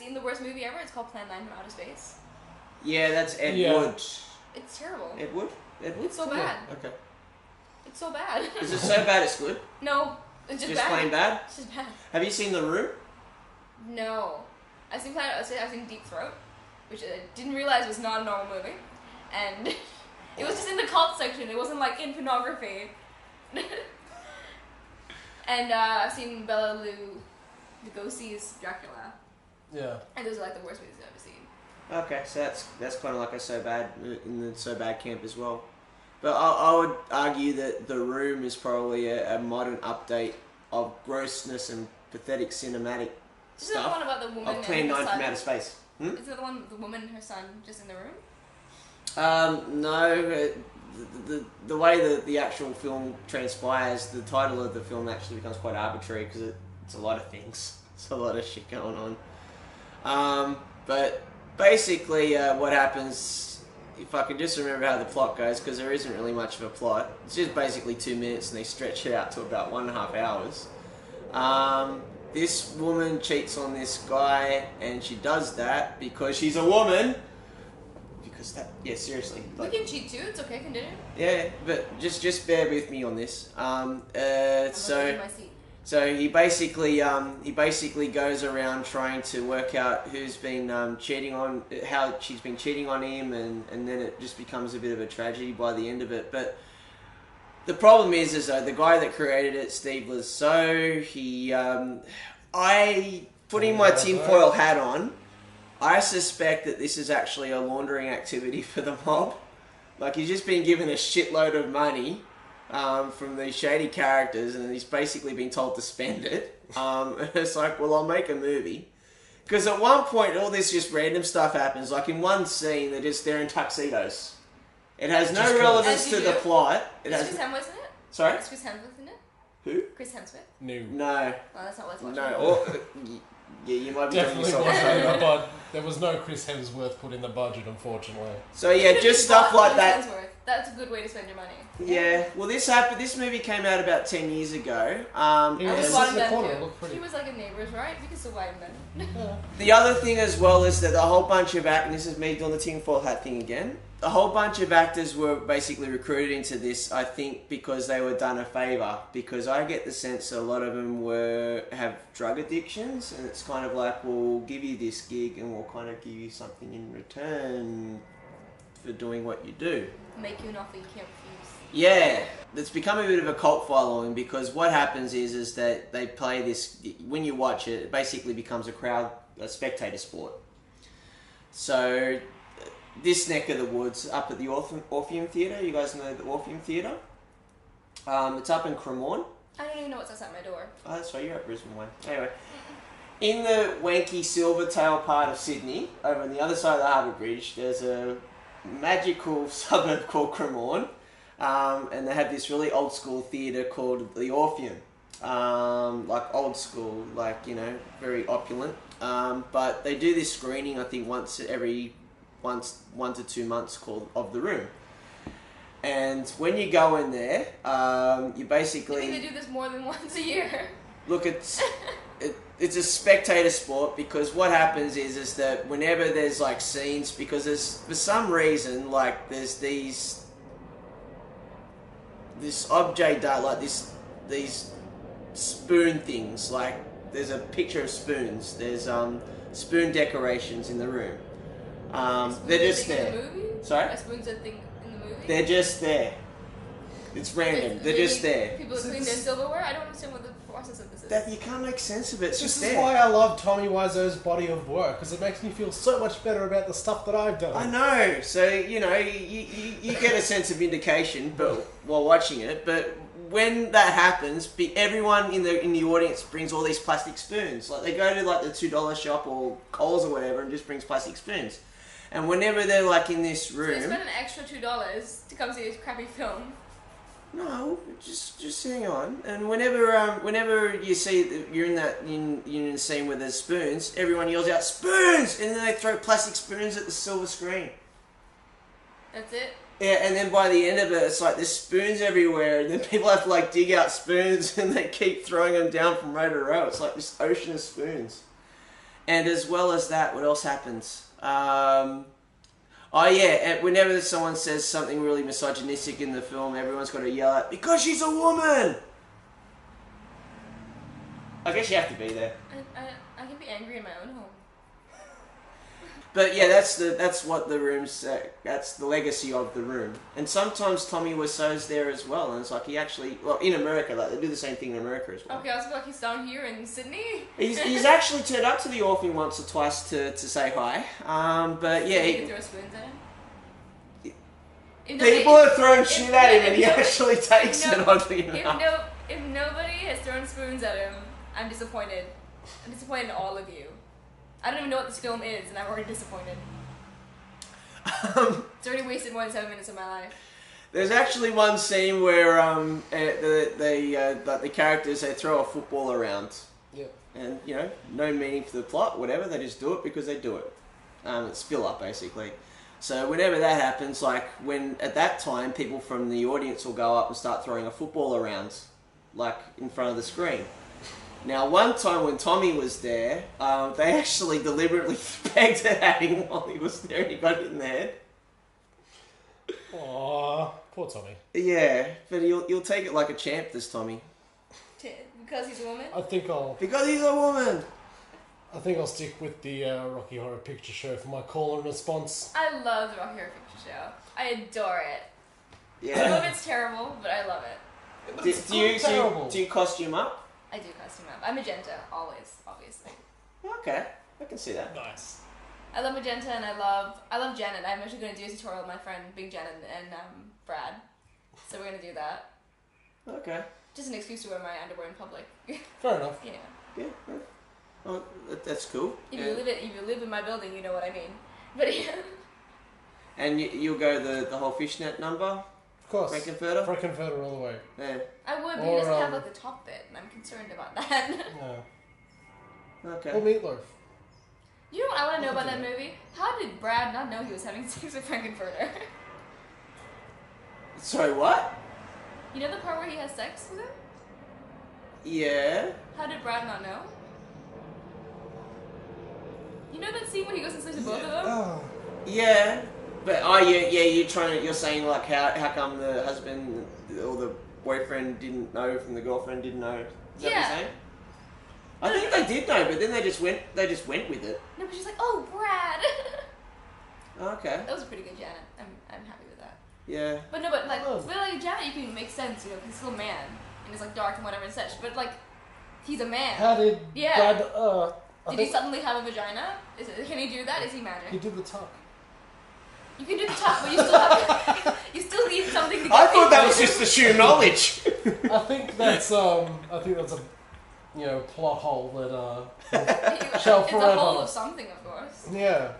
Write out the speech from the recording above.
seen the worst movie ever? It's called Plan 9 from Outer Space. Yeah, that's Ed Wood. It's terrible. Ed Wood? It's so bad. Okay. It's so bad. Is it so bad it's good? No, it's just bad. Plain bad? It's just bad. Have you seen The Room? No. I've seen Deep Throat, which I didn't realize was not a normal movie. And it was just in the cult section. It wasn't like in pornography. And I've seen Bela Lugosi's Dracula. Yeah. And those are like the worst movies I've ever seen. Okay, so that's kind of like a so bad in the so bad camp as well. But I would argue that The Room is probably a modern update of grossness and pathetic cinematic Isn't that the one about the woman of Plan 9 from Outer Space. Is that the one with the woman and her son just in the room? No. The way that the actual film transpires, the title of the film actually becomes quite arbitrary because it's a lot of things. It's a lot of shit going on. But basically, what happens, if I can just remember how the plot goes, because there isn't really much of a plot. It's just basically 2 minutes, and they stretch it out to about 1.5 hours. This woman cheats on this guy, and she does that because she's a woman. Yeah, seriously. We can cheat too. It's okay. Continue. Yeah, but just bear with me on this. So he basically goes around trying to work out who's been cheating on, how she's been cheating on him, and then it just becomes a bit of a tragedy by the end of it. But the problem is though, the guy that created it, Steve Wiseau, putting my tinfoil hat on, I suspect that this is actually a laundering activity for the mob. Like, he's just been given a shitload of money from these shady characters, and he's basically been told to spend it. And it's like, well, I'll make a movie. Because at one point, all this just random stuff happens. Like, in one scene, they're in tuxedos. It has no relevance to the plot. Is Chris Hemsworth in it? Sorry? Is Chris Hemsworth in it? Who? Chris Hemsworth? No. Well, that's not worth watching. No. Yeah, you might be definitely doing wasn't, but there was no Chris Hemsworth put in the budget, unfortunately. So yeah, just stuff like that. Hemsworth. That's a good way to spend your money. Yeah, well, this movie came out about 10 years ago. He was like a Neighbours, right? You can still buy him then. The other thing as well is that a whole bunch of actors, this is me doing the tinfoil hat thing again, a whole bunch of actors were basically recruited into this, I think, because they were done a favour. Because I get the sense a lot of them have drug addictions, and it's kind of like, we'll give you this gig and we'll kind of give you something in return for doing what you do. Make you an offer you can't refuse. Yeah, it's become a bit of a cult following, because what happens is that they play this, when you watch it, it basically becomes a spectator sport. So this neck of the woods, up at the Orpheum Theatre, you guys know the Orpheum Theatre? It's up in Cremorne. I don't even know what's outside my door. Oh, that's right, you're at Brisbane way. Anyway, in the wanky Silvertail part of Sydney, over on the other side of the Harbour Bridge, there's a magical suburb called Cremorne, and they have this really old school theatre called the Orpheum. Like old school, like, you know, very opulent. But they do this screening, I think, once 1 to 2 months, called Of the Room. And when you go in there, you basically... You think they do this more than once a year? Look, it's a spectator sport, because what happens is that whenever there's like scenes, because there's, for some reason, like there's this objet d'art, like these spoon things, like there's a picture of spoons, there's spoon decorations in the room. They're just there. In the movie? Sorry? Are spoons a thing in the movie? They're just there. It's random. They're just there. People clean their silverware? I don't understand what the process of this is. That you can't make sense of it. It's just This is there. why I love Tommy Wiseau's body of work, because it makes me feel so much better about the stuff that I've done. I know. So, you know, you get a sense of vindication while watching it, but when that happens, everyone in the audience brings all these plastic spoons. Like, they go to like the $2 shop or Coles or whatever and just brings plastic spoons. And whenever they're like in this room... So you spend an extra $2 to come see this crappy film? No, just hang on. And whenever you see you're in the scene where there's spoons, everyone yells out spoons, and then they throw plastic spoons at the silver screen. That's it? Yeah, and then by the end of it, it's like there's spoons everywhere, and then people have to like dig out spoons, and they keep throwing them down from row to row. It's like this ocean of spoons. And as well as that, what else happens? Oh yeah, and whenever someone says something really misogynistic in the film, everyone's got to yell out, because she's a woman! I guess you have to be there. I can be angry in my own home. But yeah, that's what the room's. That's the legacy of the room. And sometimes Tommy Wiseau's there as well, and it's like he actually, well, in America, like they do the same thing in America as well. Okay, I was like he's down here in Sydney. He's actually turned up to the Orphan once or twice to say hi. But yeah, You can throw spoons at him. people are throwing shit at him, and he actually takes it. Oddly enough. If nobody has thrown spoons at him, I'm disappointed. I'm disappointed in all of you. I don't even know what this film is, and I'm already disappointed. It's already wasted more than 7 minutes of my life. There's actually one scene where the characters, they throw a football around. Yep. And, you know, no meaning for the plot, whatever, they just do it because they do it. It's fill up, basically. So whenever that happens, like at that time, people from the audience will go up and start throwing a football around, like in front of the screen. Now, one time when Tommy was there, they actually deliberately pegged it at him while he was there and he got hit in the head. Aww, poor Tommy. Yeah, but you'll take it like a champ, this Tommy. Because he's a woman? Because he's a woman! I think I'll stick with the Rocky Horror Picture Show for my call and response. I love the Rocky Horror Picture Show. I adore it. Yeah. Some of it's terrible, but I love it. Do you costume up? I do costume up. I'm magenta, always, obviously. Okay, I can see that. Nice. I love magenta and I love Janet. I'm actually going to do a tutorial with my friend Big Janet and Brad. So we're going to do that. Okay. Just an excuse to wear my underwear in public. Fair enough. You know. Yeah. Oh, that's cool. If you live in my building, you know what I mean. But yeah. And you'll go the whole fishnet number? Of course. Frankenfurter? Frankenfurter all the way. Yeah. I would, but he doesn't have like the top bit, and I'm concerned about that. Yeah. Okay. Or meatloaf. You know what I want to know about that movie? How did Brad not know he was having sex with Frankenfurter? Sorry, what? You know the part where he has sex with him? Yeah. How did Brad not know? You know that scene where he goes and sleeps with both of them? Oh. Yeah. But you're saying like how come the husband or the boyfriend didn't know from the girlfriend didn't know? Is that what you're saying? I think they did know, but then they just went with it. No, but she's like, oh, Brad. Okay. That was a pretty good Janet. I'm happy with that. Yeah. But no, but like with like Janet, you can make sense, you know, 'cause he's still a man and he's like dark and whatever and such. But like, he's a man. How did Brad? Did he suddenly have a vagina? Can he do that? Is he magic? He did the tuck. You can do the top, but you still have you still need something to get I thought that was just assumed knowledge. I think that's a plot hole that shall it's forever. a hole of something, of course. Yeah.